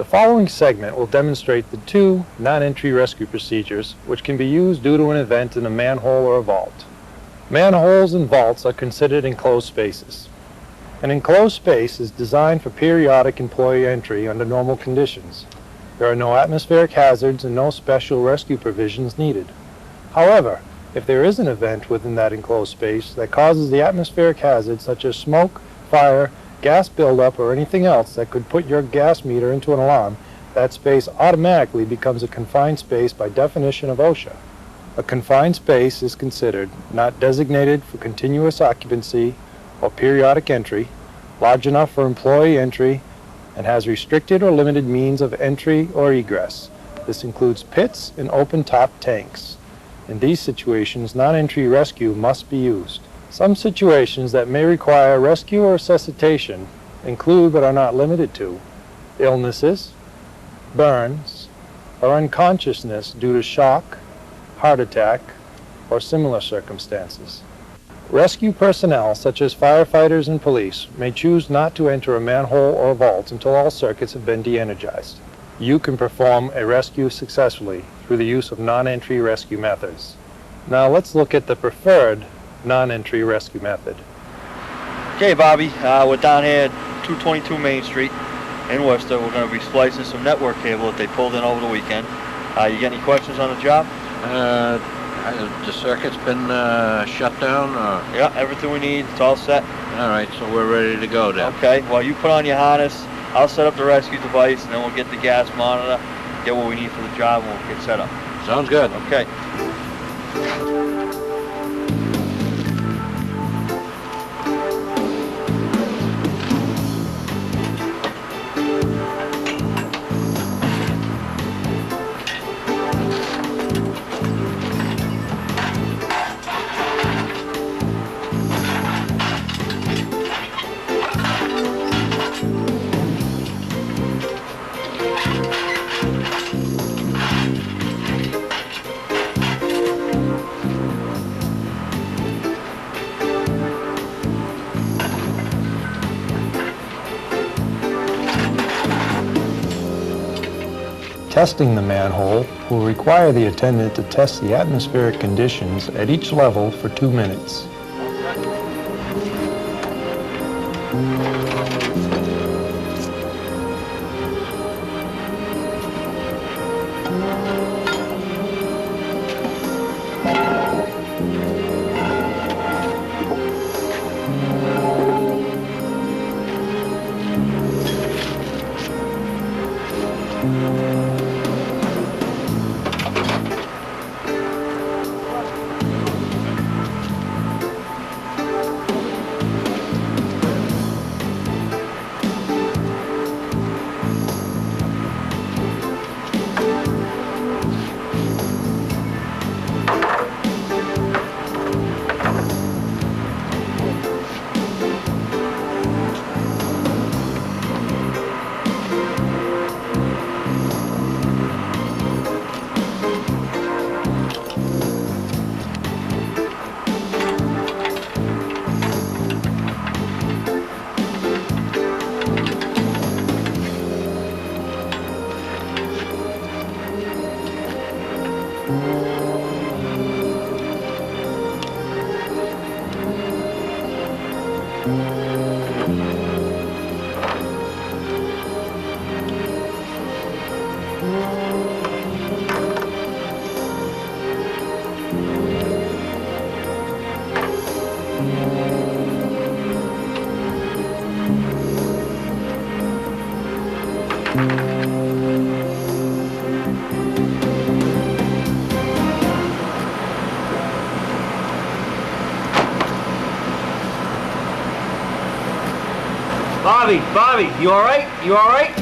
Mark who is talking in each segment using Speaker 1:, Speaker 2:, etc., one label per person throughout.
Speaker 1: The following segment will demonstrate the two non-entry rescue procedures which can be used due to an event in a manhole or a vault. Manholes and vaults are considered enclosed spaces. An enclosed space is designed for periodic employee entry under normal conditions. There are no atmospheric hazards and no special rescue provisions needed. However, if there is an event within that enclosed space that causes the atmospheric hazard such as smoke, fire, gas buildup, or anything else that could put your gas meter into an alarm, that space automatically becomes a confined space by definition of OSHA. A confined space is considered not designated for continuous occupancy or periodic entry, large enough for employee entry, and has restricted or limited means of entry or egress. This includes pits and open-top tanks. In these situations, non-entry rescue must be used. Some situations that may require rescue or resuscitation include, but are not limited to, illnesses, burns, or unconsciousness due to shock, heart attack, or similar circumstances. Rescue personnel, such as firefighters and police, may choose not to enter a manhole or vault until all circuits have been de-energized. You can perform a rescue successfully through the use of non-entry rescue methods. Now let's look at the preferred non-entry rescue method.
Speaker 2: Okay, Bobby, we're down here at 222 Main Street in Worcester. We're going to be splicing some network cable that they pulled in over the weekend. You got any questions on the job?
Speaker 3: The circuit's been shut down?
Speaker 2: Yeah, everything we need. It's all set.
Speaker 3: All right, so we're ready to go then.
Speaker 2: Okay, well, you put on your harness. I'll set up the rescue device, and then we'll get the gas monitor, get what we need for the job, and we'll get set up.
Speaker 3: Sounds good.
Speaker 2: Okay.
Speaker 1: Testing the manhole will require the attendant to test the atmospheric conditions at each level for 2 minutes.
Speaker 2: Bobby, you all right? You all right?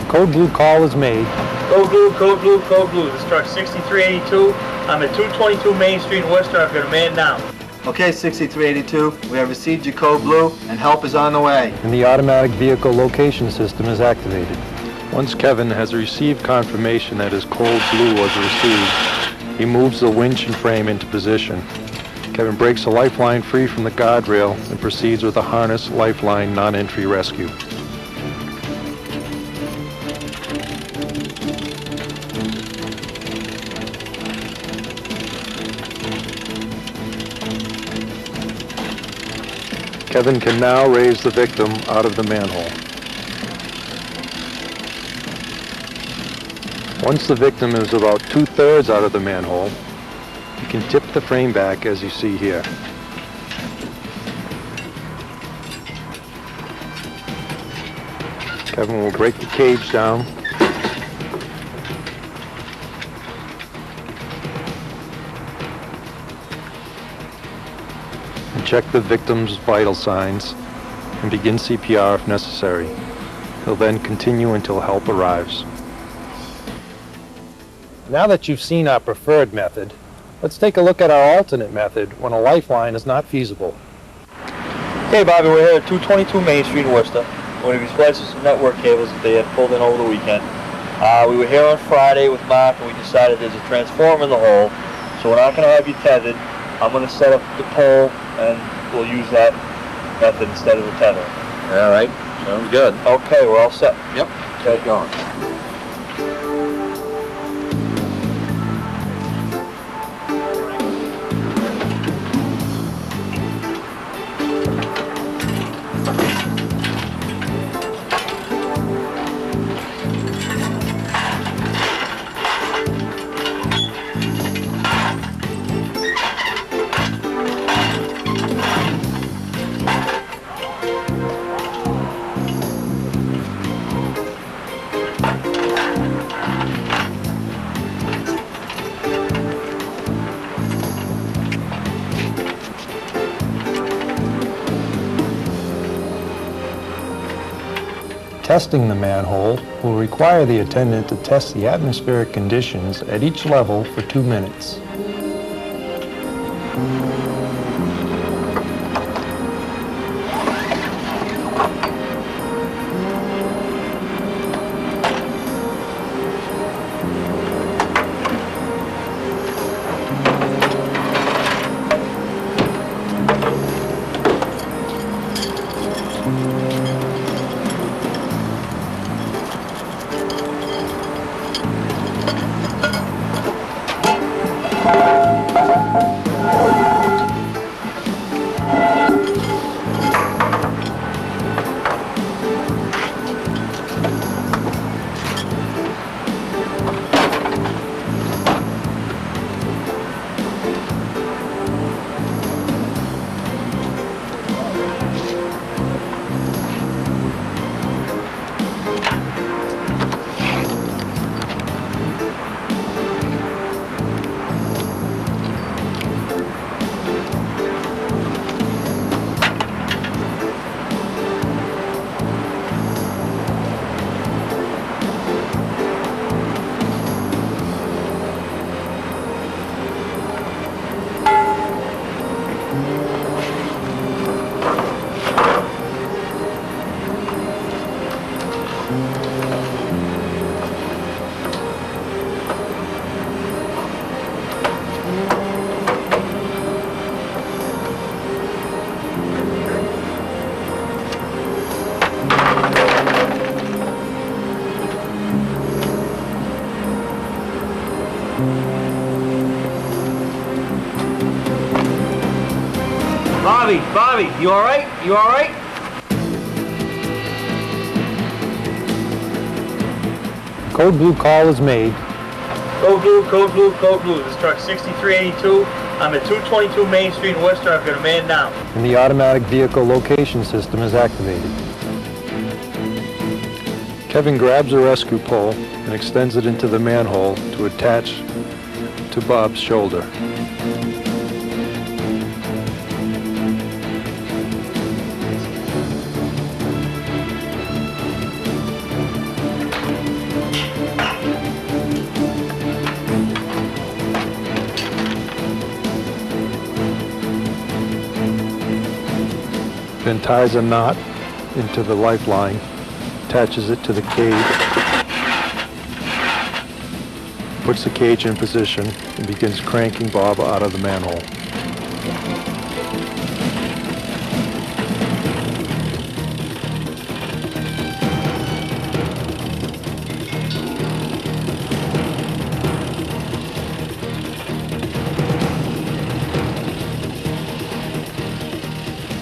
Speaker 1: Code Blue call is made.
Speaker 2: Code Blue, Code Blue, Code Blue. This truck's 6382. I'm at 222 Main Street in Worcester. I've got a man down.
Speaker 4: Okay, 6382. We have received your Code Blue, and help is on the way.
Speaker 1: And the automatic vehicle location system is activated. Once Kevin has received confirmation that his Code Blue was received, he moves the winch and frame into position. Kevin breaks the lifeline free from the guardrail and proceeds with a harness lifeline non-entry rescue. Kevin can now raise the victim out of the manhole. Once the victim is about 2/3 out of the manhole, you can tip the frame back as you see here. Kevin will break the cage down. And check the victim's vital signs and begin CPR if necessary. He'll then continue until help arrives. Now that you've seen our preferred method, let's take a look at our alternate method when a lifeline is not feasible.
Speaker 2: Okay, Bobby, we're here at 222 Main Street in Worcester. We're going to be splicing some network cables that they had pulled in over the weekend. We were here on Friday with Mark, and we decided there's a transformer in the hole, so we're not going to have you tethered. I'm going to set up the pole, and we'll use that method instead of the tether.
Speaker 3: All right, sounds good.
Speaker 2: Okay, we're all set.
Speaker 3: Yep,
Speaker 2: Get going.
Speaker 1: Testing the manhole will require the attendant to test the atmospheric conditions at each level for 2 minutes.
Speaker 2: Bobby, you all right? You all right?
Speaker 1: Code blue call is made.
Speaker 2: Code blue, code blue, code blue. This truck's 6382. I'm at 222 Main Street in Worcester. I've got a man down.
Speaker 1: And the automatic vehicle location system is activated. Kevin grabs a rescue pole and extends it into the manhole to attach to Bob's shoulder. Then ties a knot into the lifeline, attaches it to the cage, puts the cage in position, and begins cranking Bob out of the manhole.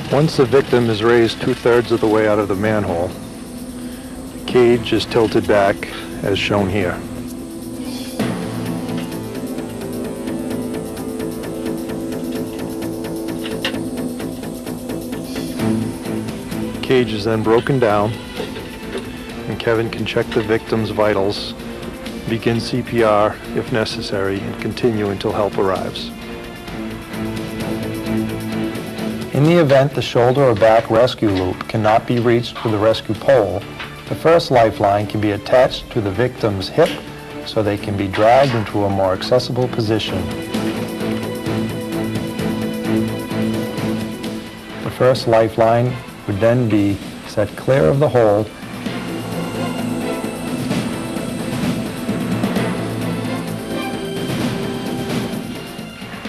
Speaker 1: Once the victim is raised 2/3 of the way out of the manhole, the cage is tilted back as shown here. The cage is then broken down, and Kevin can check the victim's vitals, begin CPR if necessary, and continue until help arrives. In the event the shoulder or back rescue loop cannot be reached with the rescue pole, the first lifeline can be attached to the victim's hip so they can be dragged into a more accessible position. The first lifeline would then be set clear of the hole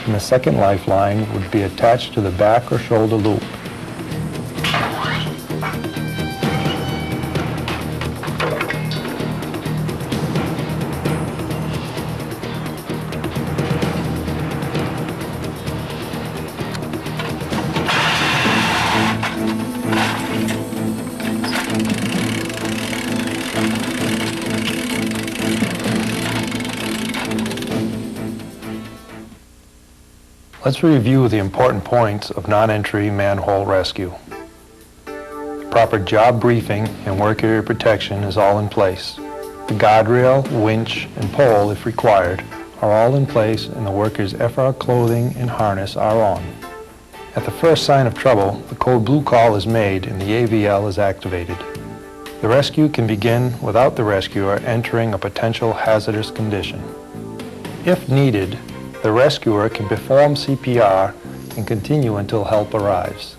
Speaker 1: and the second lifeline would be attached to the back or shoulder loop. Let's review the important points of non-entry manhole rescue. Proper job briefing and work area protection is all in place. The guardrail, winch, and pole, if required, are all in place and the worker's FR clothing and harness are on. At the first sign of trouble, the code blue call is made and the AVL is activated. The rescue can begin without the rescuer entering a potential hazardous condition. If needed, the rescuer can perform CPR and continue until help arrives.